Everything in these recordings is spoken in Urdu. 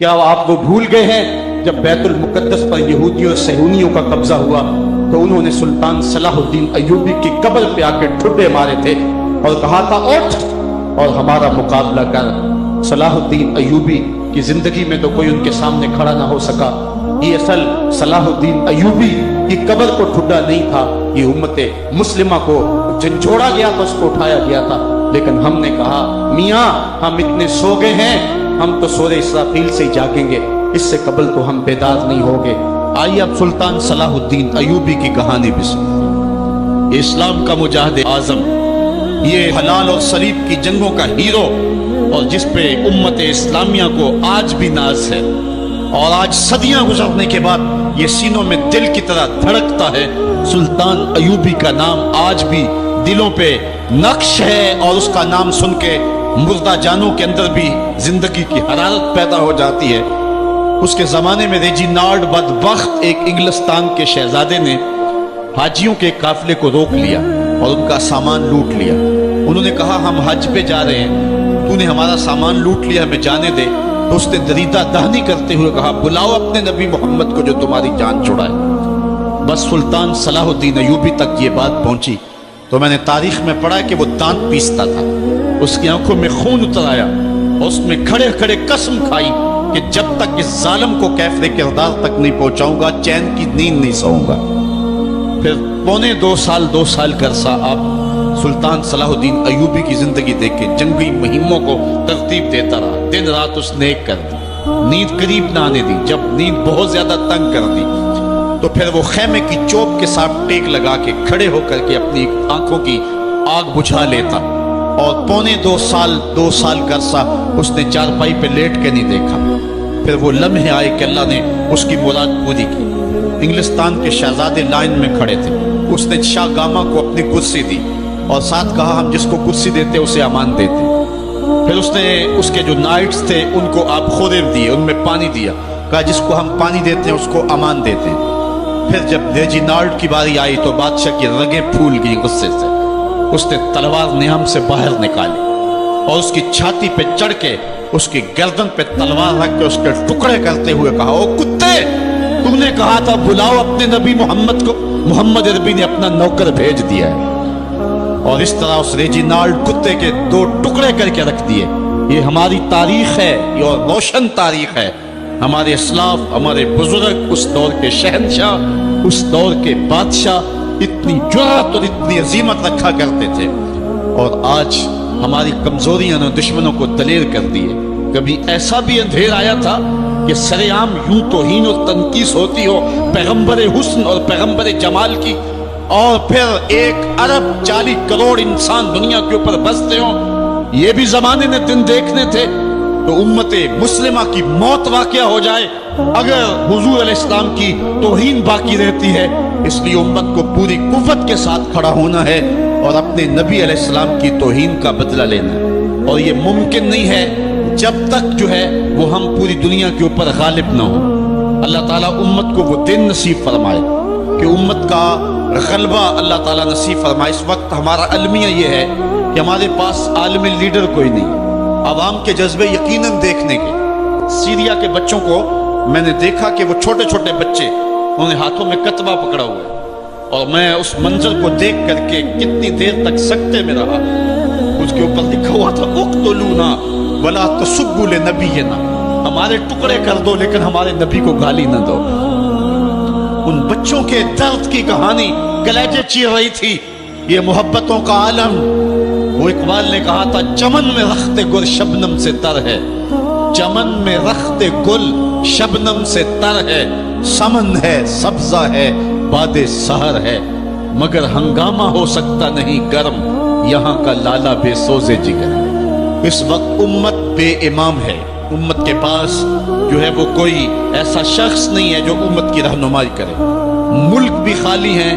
کیا آپ وہ بھول گئے ہیں جب بیت المقدس پر یہودیوں اور صہیونیوں کا قبضہ ہوا تو انہوں نے سلطان صلاح الدین ایوبی کی قبر پہ آ کے ٹھڈے مارے تھے اور کہا تھا اٹھ اور ہمارا مقابلہ کر۔ صلاح الدین ایوبی کی زندگی میں تو کوئی ان کے سامنے کھڑا نہ ہو سکا۔ یہ اصل صلاح الدین ایوبی کی قبر کو ٹھڈا نہیں تھا، یہ امت مسلمہ کو جھنجھوڑا گیا تھا، اس کو اٹھایا گیا تھا۔ لیکن ہم نے کہا میاں ہم اتنے سو گئے ہیں، ہم تو سورہ اسرافیل سے ہی جاگیں گے، اس سے قبل تو ہم بیدار نہیں ہوگے۔ آئیے اب سلطان صلاح الدین ایوبی کی کہانی بھی سنیں۔ اسلام کا مجاہد اعظم، یہ حلال اور صلیب کی جنگوں کا ہیرو، اور جس پہ امت اسلامیہ کو آج بھی ناز ہے، اور آج صدیاں گزرنے کے بعد یہ سینوں میں دل کی طرح دھڑکتا ہے۔ سلطان ایوبی کا نام آج بھی دلوں پہ نقش ہے، اور اس کا نام سن کے مردہ جانوں کے اندر بھی زندگی کی حرارت پیدا ہو جاتی ہے۔ اس کے زمانے میں ریجینالڈ بدبخت ایک انگلستان کے شہزادے نے حاجیوں کے قافلے کو روک لیا اور ان کا سامان لوٹ لیا۔ انہوں نے کہا ہم حج پہ جا رہے ہیں، تو نے ہمارا سامان لوٹ لیا، ہمیں جانے دے۔ تو اس نے دریدہ دہنی کرتے ہوئے کہا بلاؤ اپنے نبی محمد کو جو تمہاری جان چھڑائے۔ بس سلطان صلاح الدین ایوبی تک یہ بات پہنچی تو میں نے تاریخ میں پڑھا کہ وہ دانت پیستا تھا، اس کی آنکھوں میں خون اتر آیا اور اس میں کھڑے کھڑے قسم کھائی کہ جب تک اس ظالم کو کیفر کردار تک نہیں پہنچاؤں گا چین کی نیند نہیں سوؤں گا۔ پھر پونے دو سال کا عرصہ آپ سلطان صلاح الدین ایوبی کی زندگی دیکھ کے جنگی مہموں کو ترتیب دیتا رہا، دن رات اس نے ایک کر دی، نیند قریب نہ آنے دی۔ جب نیند بہت زیادہ تنگ کر دی تو پھر وہ خیمے کی چوب کے ساتھ ٹیک لگا کے کھڑے ہو کر کے اپنی آنکھوں کی آگ بجھا لیتا، اور پونے دو سال کا عرصہ اس نے چارپائی پہ لیٹ کے نہیں دیکھا۔ پھر وہ لمحے آئے کہ اللہ نے اس کی مراد پوری کی۔ انگلستان کے شہزادے لائن میں کھڑے تھے، اس نے شاہ گاما کو اپنی کرسی دی اور ساتھ کہا ہم جس کو کرسی دیتے اسے امان دیتے۔ پھر اس نے اس کے جو نائٹس تھے ان کو آپ خوریم دیے، ان میں پانی دیا، کہا جس کو ہم پانی دیتے ہیں اس کو امان دیتے ہیں۔ پھر جب ریجینالڈ کی باری آئی تو بادشاہ کی رگیں پھول گئی غصے سے، اس نے تلوار نیام سے باہر نکالی اور اس کی چھاتی پہ چڑھ کے اس کی گردن پہ تلوار رکھ کے اس کے ٹکڑے کرتے ہوئے کہا او کتے، تم نے کہا تھا بلاؤ اپنے نبی محمد کو، محمد عربی نے اپنا نوکر بھیج دیا ہے۔ اور اس طرح اس ریجینالڈ کتے کے دو ٹکڑے کر کے رکھ دیے۔ یہ ہماری تاریخ ہے، یہ اور روشن تاریخ ہے۔ ہمارے اسلاف، ہمارے بزرگ اس دور کے شہنشاہ، اس دور کے بادشاہ اتنی جرأت اور اتنی عظیمت رکھا کرتے تھے، اور آج ہماری کمزوریاں نے دشمنوں کو دلیر کر دیے۔ کبھی ایسا بھی اندھیر آیا تھا کہ سرے عام یوں توہین اور تنقیص ہوتی ہو پیغمبر حسن اور پیغمبر جمال کی، اور پھر 1.40 کروڑ انسان دنیا کے اوپر بستے ہوں، یہ بھی زمانے نے دن دیکھنے تھے۔ تو امت مسلمہ کی موت واقع ہو جائے اگر حضور علیہ السلام کی توہین باقی رہتی ہے، اس لیے امت کو پوری قوت کے ساتھ کھڑا ہونا ہے اور اپنے نبی علیہ السلام کی توہین کا بدلہ لینا ہے۔ اور یہ ممکن نہیں ہے جب تک جو ہے وہ ہم پوری دنیا کے اوپر غالب نہ ہوں۔ اللہ تعالیٰ امت کو وہ دن نصیب فرمائے کہ امت کا غلبہ اللہ تعالیٰ نصیب فرمائے۔ اس وقت ہمارا المیہ یہ ہے کہ ہمارے پاس عالمی لیڈر کوئی نہیں، عوام کے جذبے یقیناً دیکھنے کے۔ سیریا کے بچوں کو میں نے دیکھا کہ وہ چھوٹے چھوٹے بچے، انہوں نے ہاتھوں میں کتبہ پکڑا ہوا ہے، اور میں اس منظر کو دیکھ کر کے کتنی دیر تک سکتے میں رہا۔ اس کے اوپر لکھا ہوا تھا اقتلونا ولا تسبوا لنبینا، ہمارے ٹکڑے کر دو لیکن ہمارے نبی کو گالی نہ دو۔ ان بچوں کے درد کی کہانی کلیجے چیر رہی تھی۔ یہ محبتوں کا عالم، وہ اقبال نے کہا تھا چمن میں رخت گل شبنم سے تر ہے، چمن میں رخت گل شبنم سے تر ہے، سمن ہے سبزہ ہے باد سحر ہے، مگر ہنگامہ ہو سکتا نہیں گرم، یہاں کا لالا بے سوزے جگر۔ اس وقت امت بے امام ہے، امت کے پاس جو ہے وہ کوئی ایسا شخص نہیں ہے جو امت کی رہنمائی کرے۔ ملک بھی خالی ہیں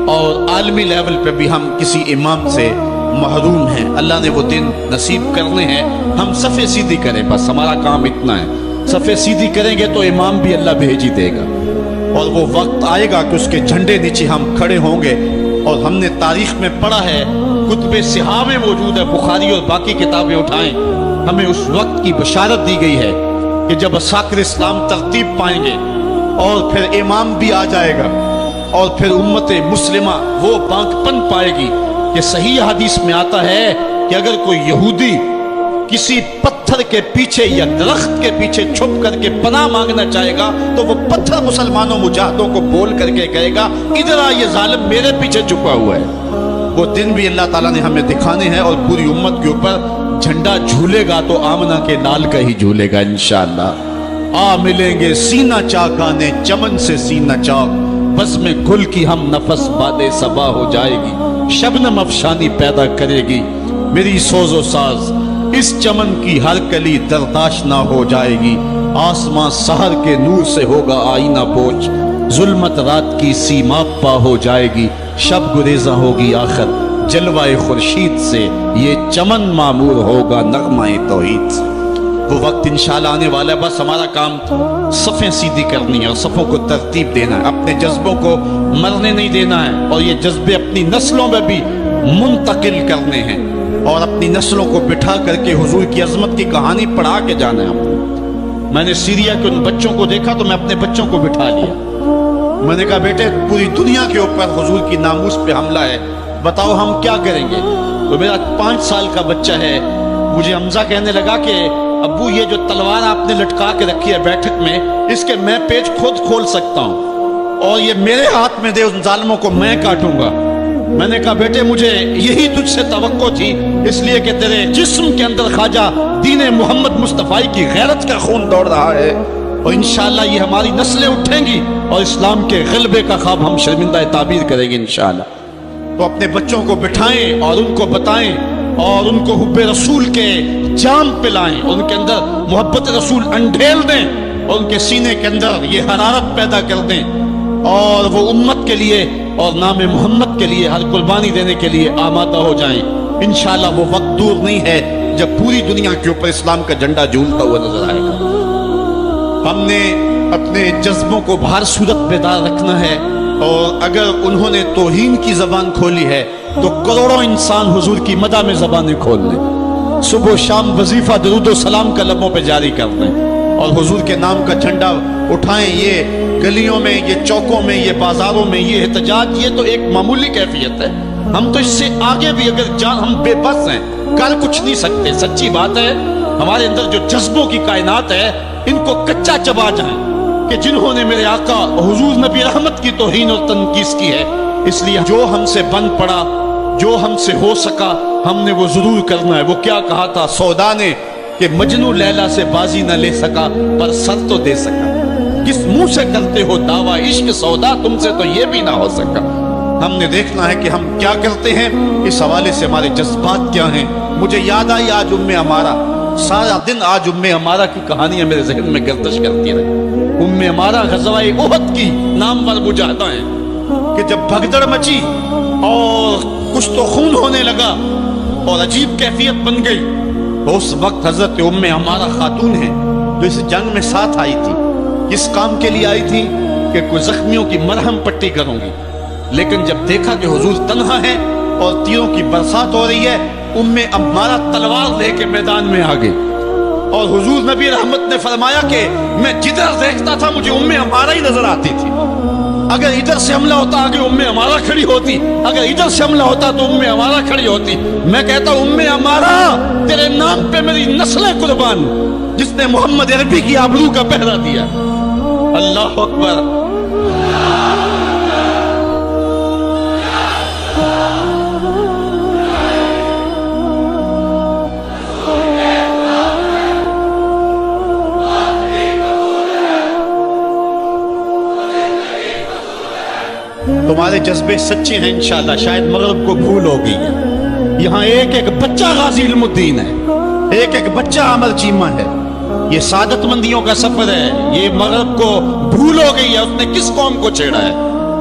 اور عالمی لیول پہ بھی ہم کسی امام سے محروم ہیں۔ اللہ نے وہ دن نصیب کرنے ہیں، ہم صفے سیدھی کریں، بس ہمارا کام اتنا ہے۔ صفے سیدھی کریں گے تو امام بھی اللہ بھیج ہی دے گا، اور وہ وقت آئے گا کہ اس کے جھنڈے نیچے ہم کھڑے ہوں گے۔ اور ہم نے تاریخ میں پڑھا ہے، کتب صحاح میں موجود ہے، بخاری اور باقی کتابیں اٹھائیں، ہمیں اس وقت کی بشارت دی گئی ہے کہ جب اساکر اسلام ترتیب پائیں گے اور پھر امام بھی آ جائے گا اور پھر امت مسلمہ وہ بانکپن پائے گی کہ صحیح حدیث میں آتا ہے کہ اگر کوئی یہودی کسی پتھر کے پیچھے یا درخت کے پیچھے چھپ کر کے پناہ مانگنا چاہے گا تو وہ پتھر مسلمانوں مجاہدوں کو بول کر کے کہے گا ادھر آ یہ ظالم میرے پیچھے چھپا ہوا ہے۔ وہ دن بھی اللہ تعالیٰ نے ہمیں دکھانے ہیں اور پوری امت کے اوپر جھنڈا جھولے گا تو آمنہ کے لال کا ہی جھولے گا انشاءاللہ۔ آ ملیں گے سینہ چاکانے چمن سے سینہ چاک، بس میں گل کی ہم نفس باد صبا ہو جائے گی، شبنم افشانی پیدا کرے گی میری سوز و ساز، اس چمن کی ہر کلی درداش نہ ہو جائے گی، آسمان سحر کے نور سے ہوگا آئینہ پوچھ، ظلمت رات کی سیماب پا ہو جائے گی، شب گریزاں ہوگی آخر جلوہ خورشید سے، یہ چمن معمور ہوگا نغمہ توحید سے۔ وہ وقت انشاءاللہ آنے والا ہے، بس ہمارا کام صفیں سیدھی کرنی ہے اور صفوں کو ترتیب دینا ہے، اپنے جذبوں کو مرنے نہیں دینا ہے اور یہ جذبے اپنی نسلوں میں بھی منتقل کرنے ہیں اور اپنی نسلوں کو بٹھا کر کے حضور کی عظمت کی کہانی پڑھا کے جانا ہے۔ میں نے سیریا کے ان بچوں کو دیکھا تو میں اپنے بچوں کو بٹھا لیا، میں نے کہا بیٹے پوری دنیا کے اوپر حضور کی ناموس پہ حملہ ہے، بتاؤ ہم کیا کریں گے؟ تو میرا 5 سال کا بچہ ہے، مجھے حمزہ کہنے لگا کہ ابو یہ جو تلوار آپ نے لٹکا کے رکھی ہے بیٹھک میں، اس کے میں پیچ خود کھول سکتا ہوں اور یہ میرے ہاتھ میں دے، ان ظالموں کو میں کاٹوں گا۔ میں نے کہا بیٹے مجھے یہی تجھ سے توقع تھی، اس لیے کہ تیرے جسم کے اندر خواجہ دین محمد مصطفیٰ کی غیرت کا خون دوڑ رہا ہے اور انشاءاللہ یہ ہماری نسلیں اٹھیں گی اور اسلام کے غلبے کا خواب ہم شرمندہ تعبیر کریں گے انشاءاللہ۔ تو اپنے بچوں کو بٹھائیں اور ان کو بتائیں اور ان کو حب رسول کے جام پلائیں، ان کے اندر محبت رسول انڈھیل دیں اور ان کے سینے کے اندر یہ حرارت پیدا کر دیں اور وہ امت کے لیے اور نام محمد کے لیے ہر قربانی دینے کے لیے آمادہ ہو جائیں۔ انشاءاللہ وہ وقت دور نہیں ہے جب پوری دنیا کے اوپر اسلام کا جھنڈا جھولتا ہوا نظر آئے گا۔ ہم نے اپنے جذبوں کو بہر صورت بیدار رکھنا ہے اور اگر انہوں نے توہین کی زبان کھولی ہے تو کروڑوں انسان حضور کی مدح میں زبانیں کھول لیں، صبح و شام وظیفہ درود و سلام کا لبوں پہ جاری کر دیں اور حضور کے نام کا جھنڈا اٹھائیں۔ یہ گلیوں میں، یہ چوکوں میں، یہ بازاروں میں یہ احتجاج یہ تو ایک معمولی کیفیت ہے، ہم تو اس سے آگے بھی اگر جان ہم بے بس ہیں، کر کچھ نہیں سکتے۔ سچی بات ہے ہمارے اندر جو جذبوں کی کائنات ہے ان کو کچا چبا جائیں کہ جنہوں نے میرے آقا حضور نبی رحمت کی توہین اور تنقیس کی ہے، اس لیے جو ہم سے بن پڑا، جو ہم سے ہو سکا ہم نے وہ ضرور کرنا ہے۔ وہ کیا کہا تھا سودا نے کہ مجنو لیلا سے بازی نہ لے سکا پر سر تو دے سکا، کس منہ سے کرتے ہو دعویٰ عشق سودا، تم سے تو یہ بھی نہ ہو سکا۔ ہم نے دیکھنا ہے کہ ہم کیا کرتے ہیں، اس حوالے سے ہمارے جذبات کیا ہیں۔ مجھے یاد آئی آج عمارہ، سارا دن آج عمارہ کی کہانیاں میرے ذہن میں گردش کرتی رہی۔ عمارہ غزوہ احد کی نامور مجاہدہ ہیں کہ جب بھگدڑ مچی اور کچھ تو خون ہونے لگا اور عجیب کیفیت بن گئی، اس وقت حضرت عمارہ خاتون ہے جو اس جنگ میں ساتھ آئی تھی، کس کام کے لیے آئی تھی کہ کوئی زخمیوں کی مرہم پٹی کروں گی، لیکن جب دیکھا کہ حضور تنہا ہے اور تیروں کی برسات ہو رہی ہے، عمارہ تلوار لے کے میدان میں آ گئی اور حضور نبی رحمت نے فرمایا کہ میں جدھر دیکھتا تھا مجھے عمارہ ہی نظر آتی تھی، اگر ادھر سے حملہ ہوتا آگے عمارہ کھڑی ہوتی، اگر ادھر سے حملہ ہوتا تو عمارہ کھڑی ہوتی۔ میں کہتا ہوں عمارہ تیرے نام پہ میری نسلیں قربان، جس نے محمد عربی کی آبرو کا پہرا دیا۔ اللہ اکبر۔ تمہارے جذبے سچے ہیں انشاءاللہ، شاید مغرب کو بھول ہو گئی ہے، یہاں ایک ایک بچہ غازی علم الدین ہے، ایک ایک بچہ عمر چیمہ ہے، یہ سعادت مندیوں کا سفر ہے، یہ مغرب کو بھول ہو گئی ہے، اس نے کس قوم کو چھیڑا ہے؟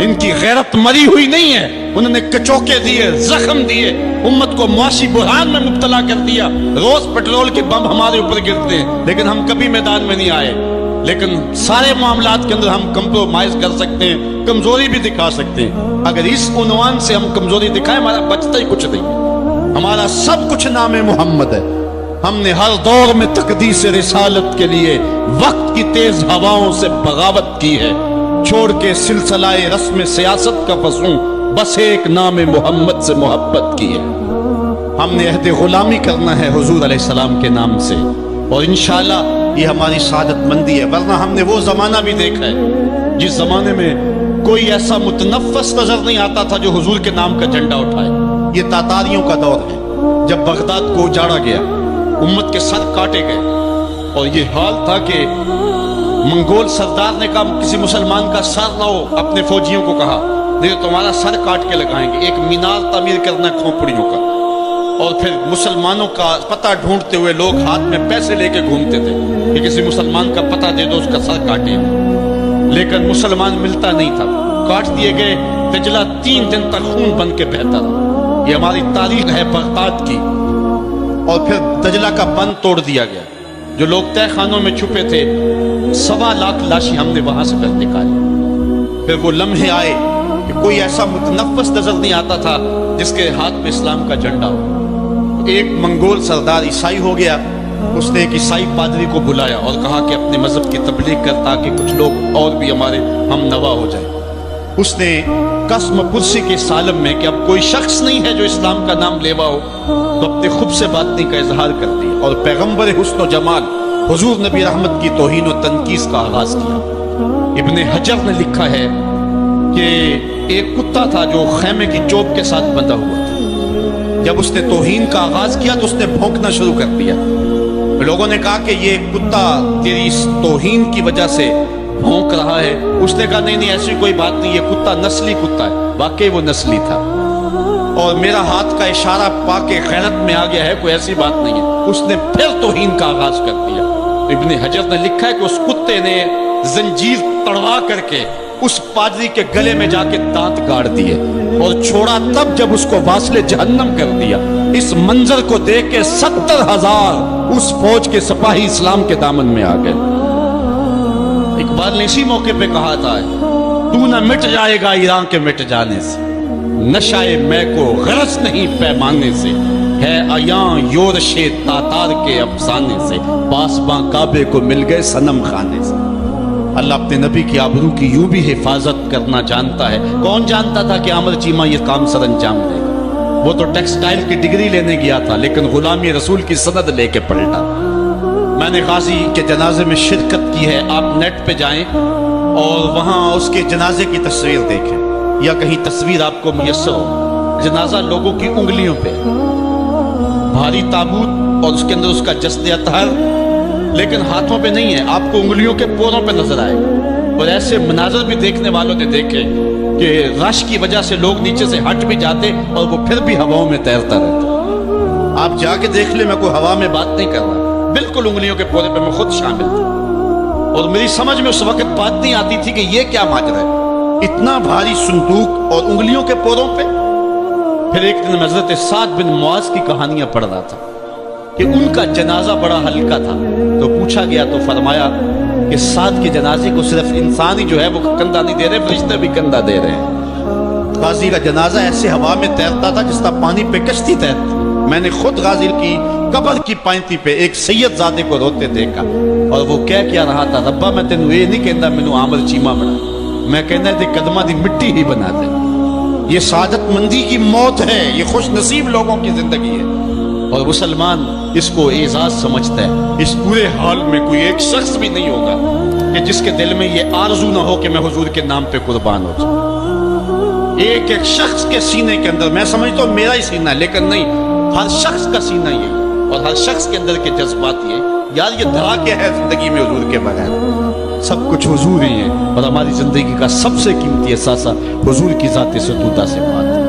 ان کی غیرت مری ہوئی نہیں ہے، انہوں نے کچوکے دیے، زخم دیے، امت کو معاشی بحران میں مبتلا کر دیا، روز پیٹرول کے بم ہمارے اوپر گرتے ہیں لیکن ہم کبھی میدان میں نہیں آئے۔ لیکن سارے معاملات کے اندر ہم کمپرومائز کر سکتے ہیں، کمزوری بھی دکھا سکتے ہیں۔ اگر اس عنوان سے ہم کمزوری دکھائیں ہمارا بچتا ہی کچھ نہیں، ہمارا سب کچھ نام محمد ہے۔ ہم نے ہر دور میں تقدیس رسالت کے لیے وقت کی تیز ہواؤں سے بغاوت کی ہے، چھوڑ کے سلسلہ رسم سیاست کا فسوں بس ایک نام محمد سے محبت کی ہے۔ ہم نے عہد غلامی کرنا ہے حضور علیہ السلام کے نام سے، اور انشاءاللہ یہ ہماری سعادت مندی ہے، ورنہ ہم نے وہ زمانہ بھی دیکھا ہے جس زمانے میں کوئی ایسا متنفس نظر نہیں آتا تھا جو حضور کے نام کا جھنڈا اٹھائے۔ یہ تاتاریوں کا دور ہے، جب بغداد کو اجاڑا گیا، امت کے سر کاٹے گئے، اور یہ حال تھا کہ منگول سردار نے کہا کسی مسلمان کا سر نہ ہو، اپنے فوجیوں کو کہا نہیں تمہارا سر کاٹ کے لگائیں گے۔ ایک مینار تعمیر کرنا ہے کھوپڑیوں کا، اور پھر مسلمانوں کا پتہ ڈھونڈتے ہوئے لوگ ہاتھ میں پیسے لے کے گھومتے تھے کہ کسی مسلمان کا پتہ دے دو اس کا سر کاٹے، لیکن مسلمان ملتا نہیں تھا، کاٹ دیے گئے۔ دجلہ 3 دن تک خون بن کے بہتا رہا، یہ ہماری تاریخ ہے بغداد کی۔ اور پھر دجلہ کا بند توڑ دیا گیا، جو لوگ تہ خانوں میں چھپے تھے 1.25 لاکھ لاشیں ہم نے وہاں سے پھر نکالی۔ پھر وہ لمحے آئے کہ کوئی ایسا متنفس نظر نہیں آتا تھا جس کے ہاتھ میں اسلام کا جھنڈا ہو۔ ایک منگول سردار عیسائی ہو گیا، اس نے ایک عیسائی پادری کو بلایا اور کہا کہ اپنے مذہب کی تبلیغ کر تاکہ کچھ لوگ اور بھی ہمارے ہم نوا ہو جائیں۔ اس نے قسم پرسی کے سالم میں کہ اب کوئی شخص نہیں ہے جو اسلام کا نام لیوا ہو، تو اپنے خب سے باطنی کا اظہار کر دیا اور پیغمبر حسن و جمال حضور نبی رحمت کی توہین و تنقیص کا آغاز کیا۔ ابن حجر نے لکھا ہے کہ ایک کتا تھا جو خیمے کی چوب کے ساتھ بندھا ہوا تھا، جب اس نے توہین کا آغاز کیا تو اس نے بھونکنا شروع کر دیا۔ لوگوں نے کہا کہ یہ کتا تیری اس توہین کی وجہ سے بھونک رہا ہے۔ اس نے کہا نہیں ایسی کوئی بات نہیں، یہ کتا نسلی کتا ہے۔ واقعی وہ نسلی تھا، اور میرا ہاتھ کا اشارہ پا کے غیرت میں آ گیا ہے، کوئی ایسی بات نہیں ہے۔ اس نے پھر توہین کا آغاز کر دیا۔ ابن حجر نے لکھا ہے کہ اس کتے نے زنجیر تڑوا کر کے اس پادری کے گلے میں جا کے دانت گاڑ دیے اور چھوڑا تب جب اس کو واصل جہنم کر دیا۔ اس منظر کو دیکھ کے 70,000 اس فوج کے سپاہی اسلام کے دامن میں آ گئے۔ اقبال نے اسی موقع پہ کہا تھا تو نہ مٹ جائے گا ایران کے مٹ جانے سے، نشائے میں کو غرض نہیں پیمانے سے، ہے عیاں یورش تاتار کے افسانے سے، پاسباں کعبے کو مل گئے صنم خانے سے۔ اللہ اپنے نبی کی آبرو کی یوں بھی حفاظت کرنا جانتا ہے۔ کون جانتا تھا کہ عامر چیمہ یہ کام سر انجام دے گا؟ وہ تو ٹیکسٹائل کی ڈگری لینے گیا تھا، لیکن غلامی رسول کی سند لے کے پلٹا۔ میں نے غازی کے جنازے میں شرکت کی ہے، آپ نیٹ پہ جائیں اور وہاں اس کے جنازے کی تصویر دیکھیں، یا کہیں تصویر آپ کو میسر ہو۔ جنازہ لوگوں کی انگلیوں پہ، بھاری تابوت اور اس کے اندر اس کا جسد اطہر، لیکن ہاتھوں پہ نہیں ہے، آپ کو انگلیوں کے پوروں پہ نظر آئے۔ اور ایسے مناظر بھی دیکھنے والوں نے دیکھے کہ رش کی وجہ سے لوگ نیچے سے ہٹ بھی جاتے اور وہ پھر بھی ہواؤں میں تیرتا رہتا۔ آپ جا کے دیکھ لیں، میں کوئی ہوا میں بات نہیں کر رہا، بالکل انگلیوں کے پورے پہ میں خود شامل تھا، اور میری سمجھ میں اس وقت بات نہیں آتی تھی کہ یہ کیا ماجرا ہے، اتنا بھاری صندوق اور انگلیوں کے پوروں پہ۔ پھر ایک دن حضرت سعد بن معاذ کی کہانیاں پڑھ رہا تھا کہ ان کا جنازہ بڑا ہلکا تھا، تو پوچھا گیا تو فرمایا کہ سعد کے جنازے کو صرف انسان ہی جو ہے وہ کندھا نہیں دے رہے، فرشتے بھی کندھا دے رہے ہیں۔ غازی کا جنازہ ایسے ہوا میں تیرتا تھا جس طرح پانی پہ کشتی تیرتی۔ میں نے خود غازی کی قبر کی پائنتی پہ ایک سید زادے کو روتے دیکھا، اور وہ کہہ کیا رہا تھا، ربا میں تینوں یہ نہیں کہندا مینوں عامر چیمہ بنا، میں کہنا تے قدماں دی مٹی ہی بنا دے۔ یہ سعادت مندی کی موت ہے، یہ خوش نصیب لوگوں کی زندگی ہے، اور مسلمان اس کو اعزاز سمجھتا ہے۔ اس پورے حال میں کوئی ایک شخص بھی نہیں ہوگا کہ جس کے دل میں یہ آرزو نہ ہو کہ میں حضور کے نام پہ قربان ہو جاؤں۔ ایک ایک شخص کے سینے کے اندر، میں سمجھتا ہوں میرا ہی سینہ ہے، لیکن نہیں، ہر شخص کا سینہ یہی، اور ہر شخص کے اندر کے جذبات یہ، یار یہ دھڑا کیا ہے زندگی میں حضور کے بغیر؟ سب کچھ حضور ہی ہے، اور ہماری زندگی کا سب سے قیمتی اثاثہ حضور کی ذات ستودہ سے بات ہے۔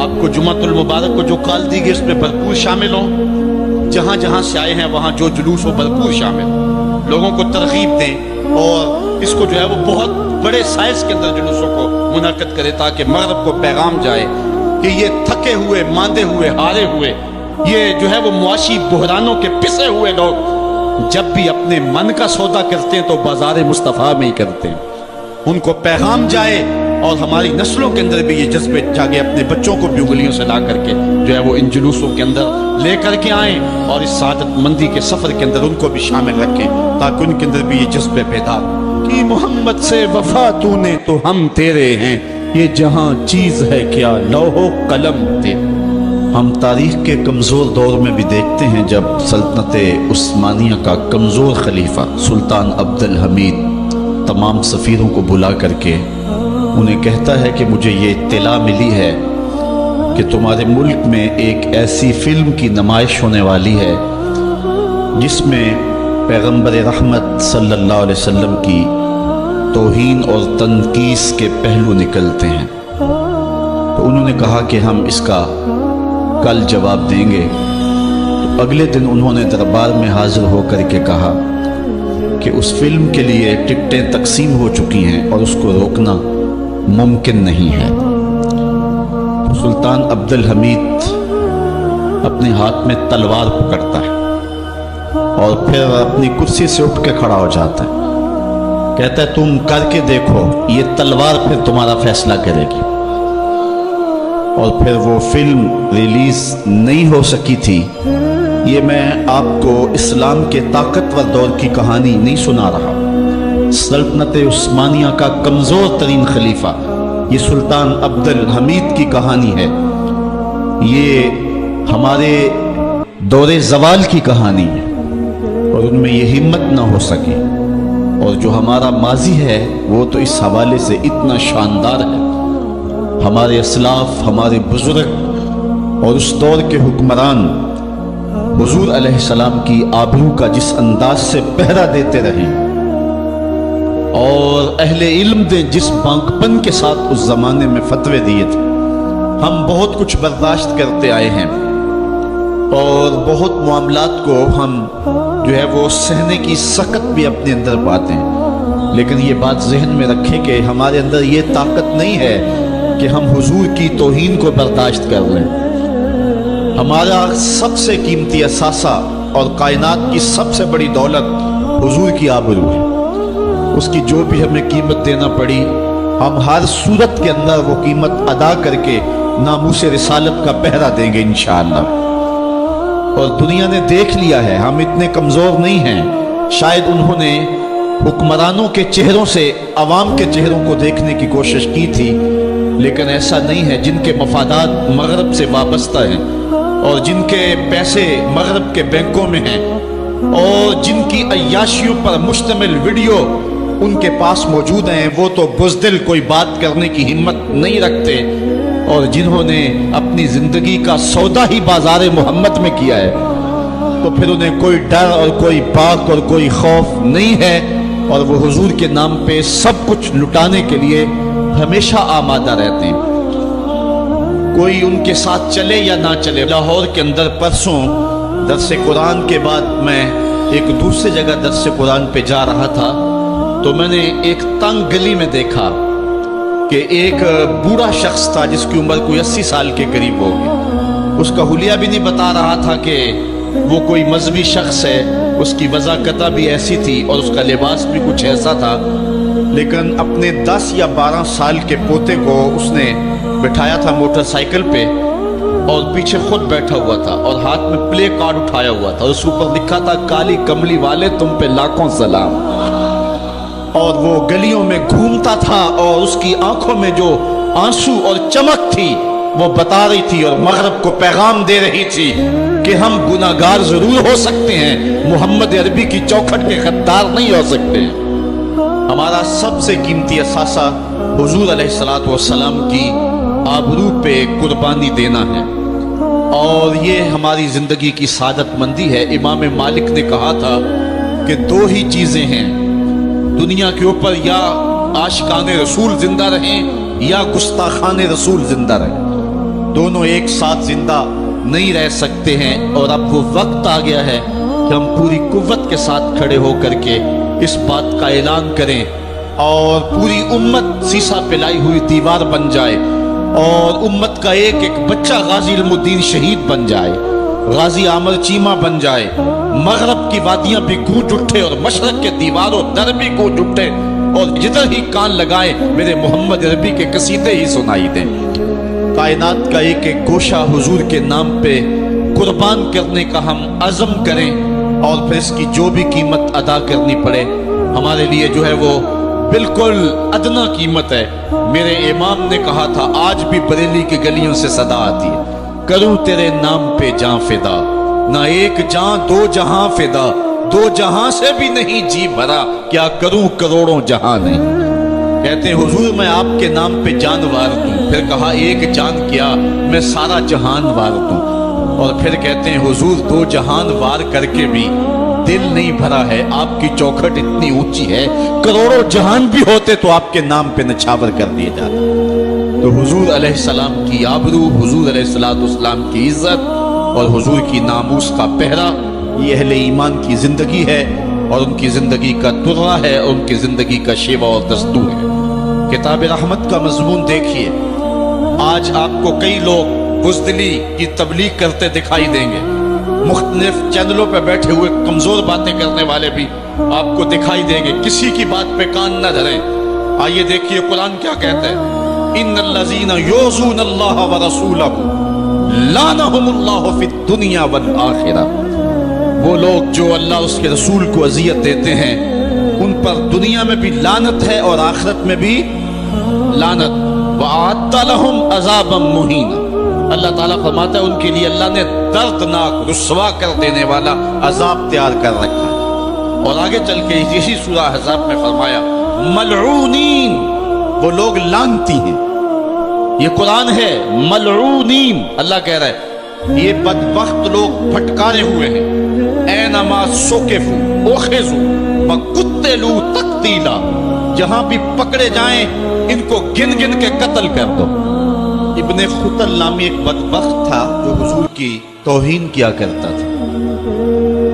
آپ کو جمعۃ المبارک کو جو کال دی گئی اس میں بھرپور شامل ہوں، جہاں جہاں سے آئے ہیں وہاں جو جلوس ہو بھرپور شامل ہوں، لوگوں کو ترغیب دیں، اور اس کو جو ہے وہ بہت بڑے سائز کے اندر جلوسوں کو منعقد کرے تاکہ مغرب کو پیغام جائے کہ یہ تھکے ہوئے، ماندے ہوئے، ہارے ہوئے، یہ جو ہے وہ معاشی بحرانوں کے پسے ہوئے لوگ جب بھی اپنے من کا سودا کرتے ہیں تو بازار مصطفیٰ میں ہی کرتے ہیں۔ ان کو پیغام جائے اور ہماری نسلوں کے اندر بھی یہ جذبے جاگے، اپنے بچوں کو بھی انگلیوں سے لا کر کے جو ہے وہ ان جلوسوں کے اندر لے کر کے آئیں اور اس سعادت مندی کے سفر کے اندر ان کو بھی شامل رکھیں، تاکہ ان کے اندر بھی یہ جذبے پیدا کہ محمد سے وفا تو نے تو ہم تیرے ہیں، یہ جہاں چیز ہے کیا لوح و قلم تیرے۔ ہم تاریخ کے کمزور دور میں بھی دیکھتے ہیں جب سلطنت عثمانیہ کا کمزور خلیفہ سلطان عبد الحمید تمام سفیروں کو بلا کر کے انہیں کہتا ہے کہ مجھے یہ اطلاع ملی ہے کہ تمہارے ملک میں ایک ایسی فلم کی نمائش ہونے والی ہے جس میں پیغمبر رحمت صلی اللہ علیہ وسلم کی توہین اور تنقیص کے پہلو نکلتے ہیں۔ تو انہوں نے کہا کہ ہم اس کا کل جواب دیں گے۔ تو اگلے دن انہوں نے دربار میں حاضر ہو کر کے کہا کہ اس فلم کے لیے ٹکٹیں تقسیم ہو چکی ہیں اور اس کو روکنا ممکن نہیں ہے۔ تو سلطان عبد الحمید اپنے ہاتھ میں تلوار پکڑتا ہے اور پھر اپنی کرسی سے اٹھ کے کھڑا ہو جاتا ہے، کہتا ہے تم کر کے دیکھو، یہ تلوار پھر تمہارا فیصلہ کرے گی۔ اور پھر وہ فلم ریلیز نہیں ہو سکی تھی۔ یہ میں آپ کو اسلام کے طاقتور دور کی کہانی نہیں سنا رہا، سلطنت عثمانیہ کا کمزور ترین خلیفہ یہ سلطان عبد الحمید کی کہانی ہے، یہ ہمارے دور زوال کی کہانی ہے، اور ان میں یہ ہمت نہ ہو سکی۔ اور جو ہمارا ماضی ہے وہ تو اس حوالے سے اتنا شاندار ہے، ہمارے اسلاف، ہمارے بزرگ اور اس دور کے حکمران حضور علیہ السلام کی آبرو کا جس انداز سے پہرا دیتے رہے، اور اہل علم نے جس بانکپن کے ساتھ اس زمانے میں فتوے دیے تھے، ہم بہت کچھ برداشت کرتے آئے ہیں اور بہت معاملات کو ہم جو ہے وہ سہنے کی سخت بھی اپنے اندر پاتے ہیں، لیکن یہ بات ذہن میں رکھیں کہ ہمارے اندر یہ طاقت نہیں ہے کہ ہم حضور کی توہین کو برداشت کر لیں۔ ہمارا سب سے قیمتی اثاثہ اور کائنات کی سب سے بڑی دولت حضور کی آبرو ہے، اس کی جو بھی ہمیں قیمت دینا پڑی ہم ہر صورت کے اندر وہ قیمت ادا کر کے ناموس رسالت کا پہرا دیں گے انشاءاللہ۔ اور دنیا نے دیکھ لیا ہے ہم اتنے کمزور نہیں ہیں، شاید انہوں نے حکمرانوں کے چہروں سے عوام کے چہروں کو دیکھنے کی کوشش کی تھی، لیکن ایسا نہیں ہے۔ جن کے مفادات مغرب سے وابستہ ہیں اور جن کے پیسے مغرب کے بینکوں میں ہیں اور جن کی عیاشیوں پر مشتمل ویڈیو ان کے پاس موجود ہیں، وہ تو بزدل کوئی بات کرنے کی ہمت نہیں رکھتے، اور جنہوں نے اپنی زندگی کا سودا ہی بازار محمد میں کیا ہے تو پھر انہیں کوئی ڈر اور کوئی باک اور کوئی خوف نہیں ہے، اور وہ حضور کے نام پہ سب کچھ لٹانے کے لیے ہمیشہ آمادہ رہتے ہیں، کوئی ان کے ساتھ چلے یا نہ چلے۔ لاہور کے اندر پرسوں درس قرآن کے بعد میں ایک دوسری جگہ درس قرآن پہ جا رہا تھا، تو میں نے ایک تنگ گلی میں دیکھا کہ ایک بوڑھا شخص تھا جس کی عمر کوئی 80 سال کے قریب ہوگی، اس کا حلیہ بھی نہیں بتا رہا تھا کہ وہ کوئی مذہبی شخص ہے، اس کی وضاحت بھی ایسی تھی اور اس کا لباس بھی کچھ ایسا تھا، لیکن اپنے 10 یا 12 سال کے پوتے کو اس نے بٹھایا تھا موٹر سائیکل پہ اور پیچھے خود بیٹھا ہوا تھا اور ہاتھ میں پلے کارڈ اٹھایا ہوا تھا، اس اوپر لکھا تھا کالی کملی والے تم پہ لاکھوں سلام، اور وہ گلیوں میں گھومتا تھا اور اس کی آنکھوں میں جو آنسو اور چمک تھی وہ بتا رہی تھی اور مغرب کو پیغام دے رہی تھی کہ ہم گناہگار ضرور ہو سکتے ہیں، محمد عربی کی چوکھٹ کے غدار نہیں ہو سکتے۔ ہمارا سب سے قیمتی اثاثہ حضور علیہ السلام کی آبرو پہ قربانی دینا ہے، اور یہ ہماری زندگی کی سعادت مندی ہے۔ امام مالک نے کہا تھا کہ 2 ہی چیزیں ہیں دنیا کے اوپر، یا عاشقان رسول زندہ رہیں یا گستاخان رسول زندہ رہیں، دونوں ایک ساتھ زندہ نہیں رہ سکتے ہیں، اور اب وہ وقت آ گیا ہے کہ ہم پوری قوت کے ساتھ کھڑے ہو کر کے اس بات کا اعلان کریں اور پوری امت سیسا پلائی ہوئی دیوار بن جائے اور امت کا ایک ایک بچہ غازی علم الدین شہید بن جائے، غازی عامر چیمہ بن جائے، مغرب کی وادیاں بھی گونج اٹھے اور مشرق کے دیواروں در بھی گونج اٹھے، اور جدھر ہی کان لگائیں میرے محمد عربی کے قصیدے ہی سنائی دیں۔ کائنات کا ایک ایک گوشہ حضور کے نام پہ قربان کرنے کا ہم عزم کریں، اور پھر اس کی جو بھی قیمت ادا کرنی پڑے ہمارے لیے جو ہے وہ بالکل ادنا قیمت ہے۔ میرے امام نے کہا تھا، آج بھی بریلی کی گلیوں سے صدا آتی ہے، کروں تیرے نام پہ جاں فدا، نہ ایک جاں دو جہاں فدا، دو جہاں سے بھی نہیں جی بھرا، کیا کروں کروڑوں جہاں نہیں۔ کہتے ہیں حضور میں آپ کے نام پہ جان وار دوں، پھر کہا ایک جان کیا میں سارا جہان وار دوں، اور پھر کہتے ہیں حضور دو جہان وار کر کے بھی دل نہیں بھرا ہے، آپ کی چوکھٹ اتنی اونچی ہے کروڑوں جہان بھی ہوتے تو آپ کے نام پہ نچھاور کر دیے جاتے۔ تو حضور علیہ السلام کی آبرو، حضور علیہ السلام کی عزت اور حضور کی ناموس کا پہرا، یہ اہل ایمان کی زندگی ہے، اور ان کی زندگی کا ترہ ہے، اور ان کی زندگی کا شیوا اور دستور ہے۔ کتاب رحمت کا مضمون دیکھیے، آج آپ کو کئی لوگ بزدلی کی تبلیغ کرتے دکھائی دیں گے، مختلف چینلوں پہ بیٹھے ہوئے کمزور باتیں کرنے والے بھی آپ کو دکھائی دیں گے، کسی کی بات پہ کان نہ دھریں۔ آئیے دیکھیے قرآن کیا کہتا ہے، ان الذین یؤذون اللہ ورسولہ لعنہم اللہ فی الدنیا والآخرہ۔ وہ لوگ جو اللہ اس کے رسول کو اذیت دیتے ہیں ان پر دنیا میں بھی لعنت ہے اور آخرت میں بھی لعنت۔ وَأَعَدَّ لَهُمْ عَذَابًا مُهِينًا، اللہ تعالیٰ فرماتا ہے ان کے لیے اللہ نے دردناک رسوا کر دینے والا عذاب تیار کر رکھا ہے۔ اور آگے چل کے اسی سورہ احزاب میں فرمایا ملعونین، وہ لوگ لعنتی ہیں، یہ قرآن ہے، ملعونین، اللہ کہہ رہا ہے یہ بدبخت لوگ پھٹکارے ہوئے ہیں، اینما سوکفوا اخذوا وقتلوا تقتیلا، جہاں بھی پکڑے جائیں ان کو گن گن کے قتل کر دو۔ ابن خطل نامی ایک بدبخت تھا جو حضور کی توہین کیا کرتا تھا۔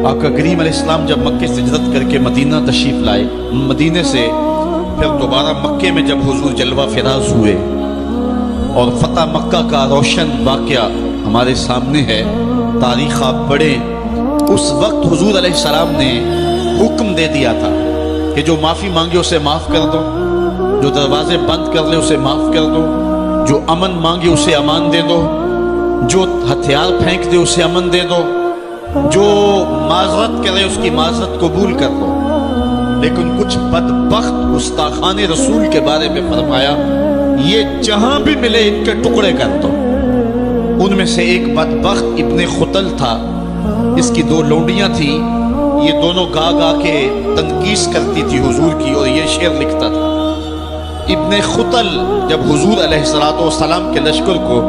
آقا کریم علیہ السلام جب مکے سے ہجرت کر کے مدینہ تشریف لائے، مدینے سے پھر دوبارہ مکے میں جب حضور جلوہ فراز ہوئے اور فتح مکہ کا روشن واقعہ ہمارے سامنے ہے، تاریخ آپ پڑھیں، اس وقت حضور علیہ السلام نے حکم دے دیا تھا کہ جو معافی مانگے اسے معاف کر دو، جو دروازے بند کر لے اسے معاف کر دو، جو امن مانگے اسے امان دے دو، جو ہتھیار پھینک دے اسے امن دے دو، جو معذرت کرے اس کی معذرت قبول کر لو۔ لیکن کچھ بدبخت گستاخان رسول کے بارے میں فرمایا یہ جہاں بھی ملے ان کے ٹکڑے کر دو۔ ان میں سے ایک بدبخت ابن خطل تھا، اس کی دو لونڈیاں تھیں، یہ دونوں گا گا کے تنقیس کرتی تھی حضور کی، اور یہ شعر لکھتا تھا۔ ابن خطل جب حضور علیہ السلام کے لشکر کو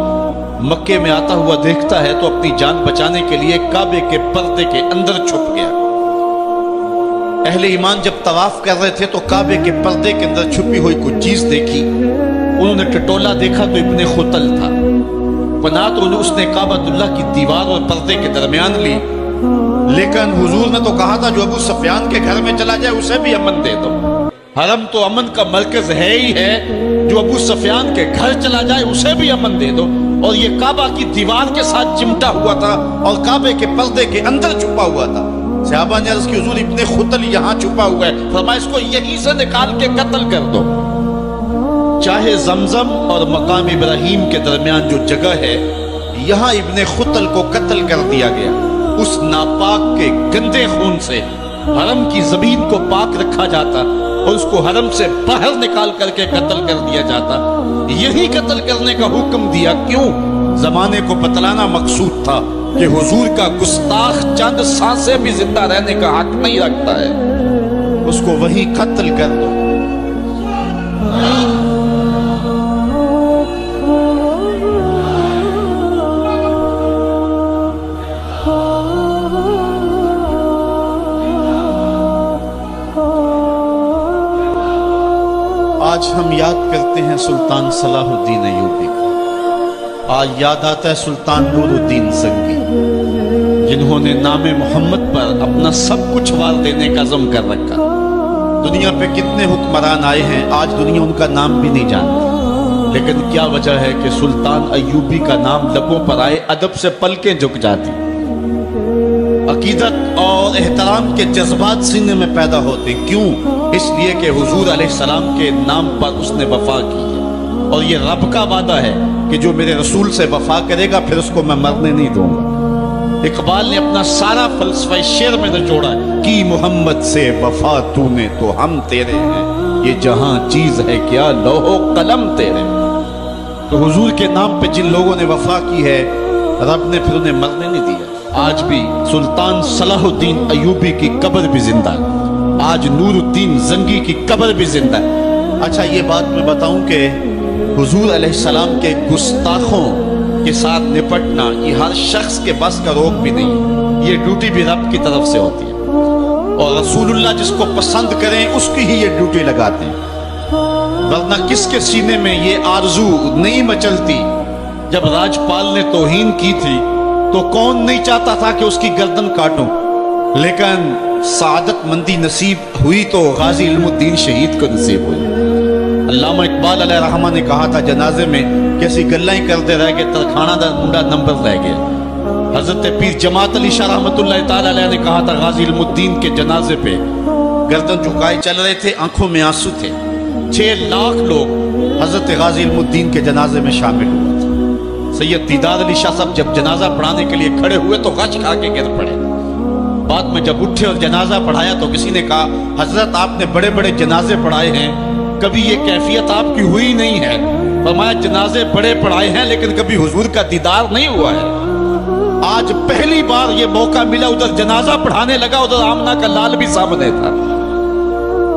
مکے میں آتا ہوا دیکھتا ہے تو اپنی جان بچانے کے لیے کعبے کے پردے کے اندر چھپ گیا۔ اہل ایمان جب طواف کر رہے تھے تو کعبے کے پردے کے اندر چھپی ہوئی کچھ چیز دیکھی، انہوں نے ٹٹولا دیکھا تو ابن خطل تھا، پناہ تو اس نے کعبۃ اللہ کی دیوار اور پردے کے درمیان لی، لیکن حضور نے تو کہا تھا جو ابو سفیان کے گھر میں چلا جائے اسے بھی امن دے دو۔ حرم تو امن کا مرکز ہے ہی ہے، جو ابو سفیان کے گھر چلا جائے اسے بھی امن دے دو۔ اور یہ کعبہ کی دیوار کے ساتھ چمٹا ہوا تھا اور کعبے کے پردے کے اندر چھپا ہوا تھا۔ صحابہ نے عرض کی حضور ابن خطل یہاں چھپا ہوا ہے، فرمایا اس کو یہیں سے نکال کے قتل کر دو۔ چاہے زمزم اور مقام ابراہیم کے درمیان جو جگہ ہے یہاں ابن خطل کو قتل کر دیا گیا۔ اس ناپاک کے گندے خون سے حرم کی زمین کو پاک رکھا جاتا اور اس کو حرم سے باہر نکال کر کے قتل کر دیا جاتا۔ یہی قتل کرنے کا حکم دیا، کیوں؟ زمانے کو بتلانا مقصود تھا کہ حضور کا گستاخ چند سانسیں بھی زندہ رہنے کا حق نہیں رکھتا ہے، اس کو وہیں قتل کر دو۔ آج ہم یاد کرتے ہیں سلطان صلاح الدین ایوبی کو، آج یاد آتا ہے سلطان نور الدین زنگی، جنہوں نے نام محمد پر اپنا سب کچھ وار دینے کا عزم کر رکھا۔ دنیا پہ کتنے حکمران آئے ہیں، آج دنیا ان کا نام بھی نہیں جانتی، لیکن کیا وجہ ہے کہ سلطان ایوبی کا نام لبوں پر آئے ادب سے پلکیں جھک جاتی، عقیدت اور احترام کے جذبات سینے میں پیدا ہوتے۔ کیوں؟ اس لیے کہ حضور علیہ السلام کے نام پر اس نے وفا کی ہے، اور یہ رب کا وعدہ ہے کہ جو میرے رسول سے وفا کرے گا پھر اس کو میں مرنے نہیں دوں گا۔ اقبال نے اپنا سارا فلسفہ شعر میں نچوڑا ہے کہ محمد سے وفا تو نے تو ہم تیرے ہیں، یہ جہاں چیز ہے کیا لوح و قلم تیرے ہیں۔ تو حضور کے نام پہ جن لوگوں نے وفا کی ہے رب نے پھر انہیں مرنے نہیں دیا۔ آج بھی سلطان صلاح الدین ایوبی کی قبر بھی زندہ ہے، آج نور الدین زنگی کی قبر بھی زندہ ہے۔ اچھا یہ بات میں بتاؤں کہ حضور علیہ السلام کے گستاخوں کے ساتھ نپٹنا یہ ہر شخص کے بس کا روگ بھی نہیں ہے، یہ ڈیوٹی بھی رب کی طرف سے ہوتی ہے، اور رسول اللہ جس کو پسند کریں اس کی ہی یہ ڈیوٹی لگاتے ہیں، ورنہ کس کے سینے میں یہ آرزو نہیں مچلتی؟ جب راجپال نے توہین کی تھی تو کون نہیں چاہتا تھا کہ اس کی گردن کاٹوں، لیکن سعادت مندی نصیب ہوئی تو غازی علم الدین شہید کو نصیب ہوئی۔ علامہ اقبال علیہ رحمہ نے کہا تھا جنازے میں کیسی گلائیں کرتے رہ گئے، ترکھانہ دا منڈا نمبر رہ گیا۔ حضرت پیر جماعت علی شاہ رحمۃ اللہ تعالی علیہ نے کہا تھا غازی علم الدین کے جنازے پہ گردن جھکائے چل رہے تھے، آنکھوں میں آنسو تھے، 6 لاکھ لوگ حضرت غازی علم الدین کے جنازے میں شامل ہوئے تھے۔ سید دیدار علی شاہ صاحب جب جنازہ پڑھانے کے لیے کھڑے ہوئے تو غش کھا کے گر پڑے، بعد میں جب اٹھے اور جنازہ پڑھایا تو کسی نے کہا حضرت آپ نے بڑے بڑے جنازے پڑھائے ہیں، کبھی یہ کیفیت آپ کی ہوئی نہیں ہے۔ فرمایا جنازے بڑے پڑھائے ہیں لیکن کبھی حضور کا دیدار نہیں ہوا ہے۔ آج پہلی بار یہ موقع ملا، ادھر جنازہ پڑھانے لگا، ادھر آمنہ کا لال بھی سامنے تھا۔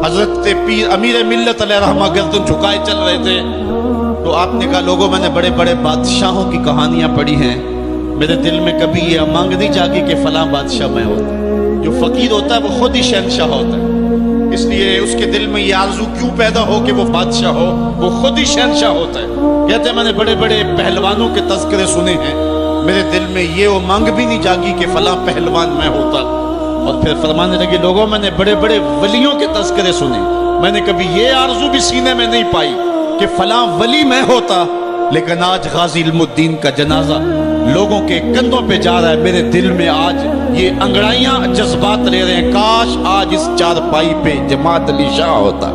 حضرت پیر امیر ملت علیہ رحمہ گردن جھکائے چل رہے تھے تو آپ نے کہا لوگوں میں نے بڑے بڑے بادشاہوں کی کہانیاں پڑھی ہیں، میرے دل میں کبھی یہ مانگ نہیں جاگی کہ فلاں بادشاہ میں ہوتا۔ جو فقیر ہوتا ہے وہ خود ہی شہنشاہ ہوتا ہے، اس لیے اس کے دل میں یہ آرزو کیوں پیدا ہو کہ وہ بادشاہ ہو، وہ خود ہی شہنشاہ ہوتا ہے۔ کہتے ہیں میں نے بڑے بڑے پہلوانوں کے تذکرے سنے ہیں، میرے دل میں یہ مانگ بھی نہیں جاگی کہ فلاں پہلوان میں ہوتا۔ اور پھر فرمانے لگے لوگوں میں نے بڑے بڑے ولیوں کے تذکرے سنے، میں نے کبھی یہ آرزو بھی سینے میں نہیں پائی کہ فلاں ولی میں ہوتا۔ لیکن آج غازی علم الدین کا جنازہ لوگوں کے کندھوں پہ جا رہا ہے، میرے دل میں آج یہ انگڑائیاں جذبات لے رہے ہیں، کاش آج اس چارپائی پہ جماعت علی شاہ ہوتا۔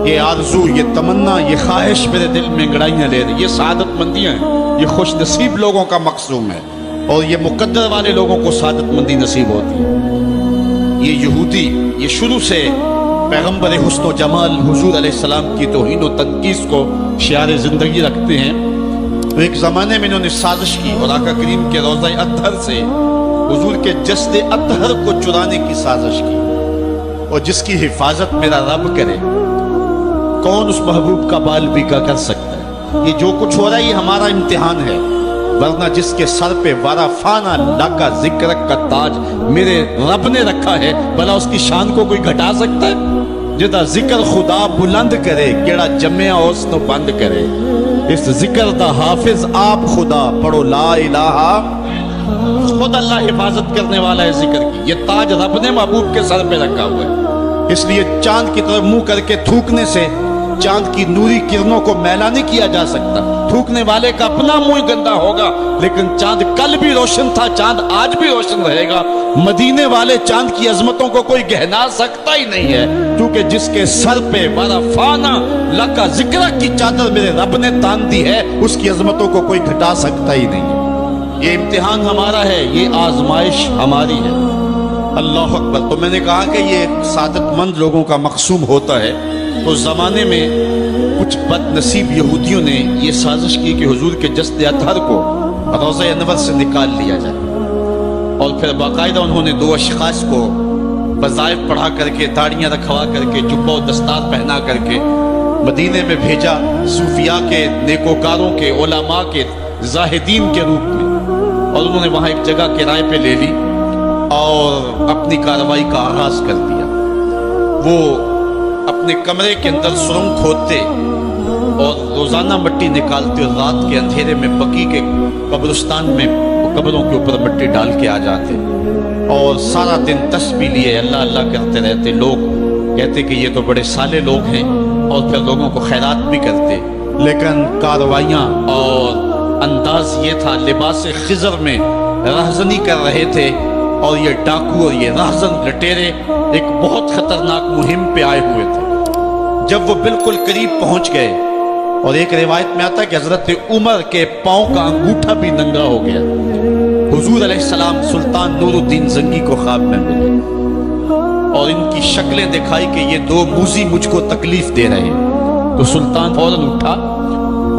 یہ آرزو، یہ تمنا، یہ خواہش میرے دل میں انگڑائیاں لے رہی۔ یہ سعادت مندیاں ہیں، یہ خوش نصیب لوگوں کا مقصوم ہے، اور یہ مقدر والے لوگوں کو سعادت مندی نصیب ہوتی ہے۔ یہ یہودی یہ شروع سے پیغمبر حسن و جمال حضور علیہ السلام کی توہین و تنقیص کو شعار زندگی رکھتے ہیں۔ تو ایک زمانے میں انہوں نے سازش کی اور آقا کریم کے روضہ اطہر سے حضور کے جسد اطہر کو چرانے کی سازش کی، اور جس کی حفاظت میرا رب کرے کون اس محبوب کا بال بھی کا کر سکتا ہے۔ یہ جو کچھ ہو رہا ہے یہ ہمارا امتحان ہے، ورنہ جس کے سر پہ وارا فانا لاکا ذکر کا تاج میرے رب نے رکھا ہے، بھلا اس کی شان کو کوئی گھٹا سکتا ہے؟ جدا ذکر خدا بلند کرے کیڑا جمعہ اس نو بند کرے، اس ذکر دا حافظ آپ خدا پڑھو لا الہ، خود اللہ حفاظت کرنے والا ہے ذکر کی۔ یہ تاج رب نے محبوب کے سر پہ رکھا ہوا ہے، اس لیے چاند کی طرف منہ کر کے تھوکنے سے چاند کی نوری کرنوں کو میلا نہیں کیا جا سکتا۔ تھوکنے والے کا اپنا منہ گندا ہوگا، لیکن چاند کل بھی روشن تھا، چاند آج بھی روشن رہے گا۔ مدینے والے چاند کی عظمتوں کو کوئی گہنا سکتا ہی نہیں ہے، کیونکہ جس کے سر پہ بڑا فانا لکا ذکر کی چادر میرے رب نے تان دی ہے، اس کی عظمتوں کو کوئی گھٹا سکتا ہی نہیں ہے۔ یہ امتحان ہمارا ہے، یہ آزمائش ہماری ہے۔ اللہ اکبر۔ تو میں نے کہا کہ یہ سعادت مند لوگوں کا مقصوم ہوتا ہے۔ تو زمانے میں کچھ بد نصیب یہودیوں نے یہ سازش کی کہ حضور کے جسد اطہر کو روضہ انور سے نکال لیا جائے، اور پھر باقاعدہ انہوں نے 2 اشخاص کو وظائف پڑھا کر کے، داڑیاں رکھوا کر کے، جبہ و دستار پہنا کر کے مدینے میں بھیجا، صوفیاء کے، نیکوکاروں کے، علماء کے، زاہدین کے روپ میں، اور انہوں نے وہاں ایک جگہ کرائے پہ لے لی اور اپنی کارروائی کا آغاز کر دیا۔ وہ اپنے کمرے کے اندر سرنگ کھودتے اور روزانہ مٹی نکالتے، اور رات کے اندھیرے میں بقی کے قبرستان میں قبروں کے اوپر مٹی ڈال کے آ جاتے، اور سارا دن تسبیح لیے اللہ اللہ کرتے رہتے۔ لوگ کہتے کہ یہ تو بڑے صالح لوگ ہیں، اور پھر لوگوں کو خیرات بھی کرتے، لیکن کارروائیاں اور انداز یہ تھا، لباس خضر میں رہزنی کر رہے تھے اور یہ ڈاکو اور یہ راہزن لٹیرے ایک بہت خطرناک مہم پہ آئے ہوئے تھے۔ جب وہ بالکل قریب پہنچ گئے، اور ایک روایت میں آتا ہے کہ حضرت عمر کے پاؤں کا انگوٹھا بھی ننگا ہو گیا، حضور علیہ السلام سلطان نور الدین زنگی کو خواب میں ملے اور ان کی شکلیں دکھائی کہ یہ دو موذی مجھ کو تکلیف دے رہے ہیں۔ تو سلطان فوراً اٹھا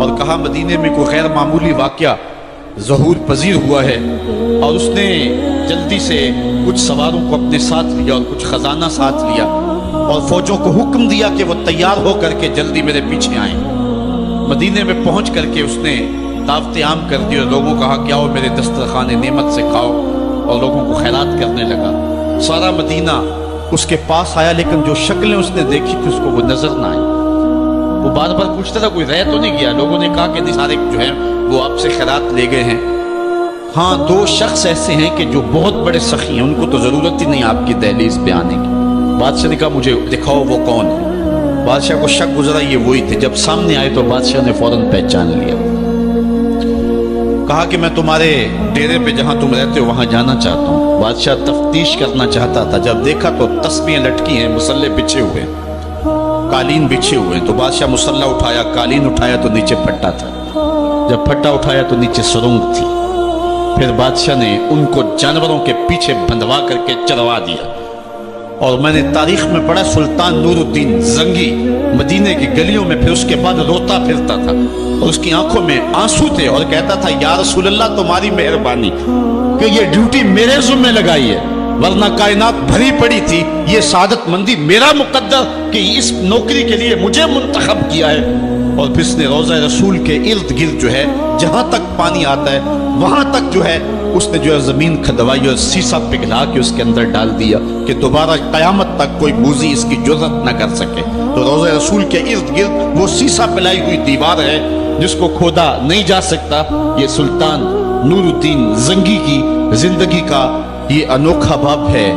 اور کہا مدینے میں کوئی غیر معمولی واقعہ ظہور پذیر ہوا ہے، اور اس نے جلدی سے کچھ سواروں کو اپنے ساتھ لیا اور کچھ خزانہ ساتھ لیا، اور فوجوں کو حکم دیا کہ وہ تیار ہو کر کے جلدی میرے پیچھے آئیں۔ مدینے میں پہنچ کر کے اس نے دعوت عام کر دی اور لوگوں کو کہا کہ آؤ میرے دسترخوان نعمت سے کھاؤ، اور لوگوں کو خیرات کرنے لگا۔ سارا مدینہ اس کے پاس آیا، لیکن جو شکلیں اس نے دیکھی تھی اس کو وہ نظر نہ آئی۔ وہ بار بار پوچھتا تھا کوئی رہ تو نہیں گیا؟ لوگوں نے کہا کہ نہیں، سارے جو ہیں وہ آپ سے خیرات لے گئے ہیں۔ ہاں، دو شخص ایسے ہیں کہ جو بہت بڑے سخی ہیں، ان کو تو ضرورت ہی نہیں آپ کی دہلیز پہ آنے کی۔ بادشاہ نے کہا مجھے دکھاؤ وہ کون ہے۔ بادشاہ کو شک گزرا یہ وہی تھے۔ جب سامنے آئے تو بادشاہ نے فوراً پہچان لیا۔ کہا کہ میں تمہارے ڈیرے پہ جہاں تم رہتے ہو وہاں جانا چاہتا ہوں۔ بادشاہ تفتیش کرنا چاہتا تھا، جب دیکھا تو تسبیحیں لٹکی ہیں، مسلح بچھے ہوئے ہیں، قالین بچھے ہوئے ہیں۔ تو بادشاہ مسلح اٹھایا، قالین اٹھایا تو نیچے پھٹا تھا، جب پھٹا اٹھایا تو نیچے سرنگ تھی۔ پھر بادشاہ نے ان کو جانوروں کے پیچھے بندھوا کر کے چروا دیا۔ اور میں نے تاریخ میں پڑھا سلطان نور الدین زنگی مدینے کی گلیوں میں پھر اس کے بعد روتا پھرتا تھا، اور اس کی آنکھوں میں آنسو تھے، اور کہتا تھا یا رسول اللہ تمہاری مہربانی کہ یہ ڈیوٹی میرے ذمہ لگائی ہے، ورنہ کائنات بھری پڑی تھی۔ یہ سعادت مندی میرا مقدر کہ اس نوکری کے لیے مجھے منتخب کیا ہے۔ اور پھر اس نے روضہ رسول کے ارد گرد جو ہے جہاں تک پانی آتا ہے وہاں تک جو ہے اس نے جو ہے زمین کھدوائی اور سیسا پگھلا کے اس کے اندر ڈال دیا کہ دوبارہ قیامت تک کوئی موذی اس کی جرأت نہ کر سکے۔ تو روضہ رسول کے ارد گرد وہ سیسا پلائی ہوئی دیوار ہے جس کو کھودا نہیں جا سکتا۔ یہ سلطان نور الدین زنگی کی زندگی کا یہ انوکھا باب ہے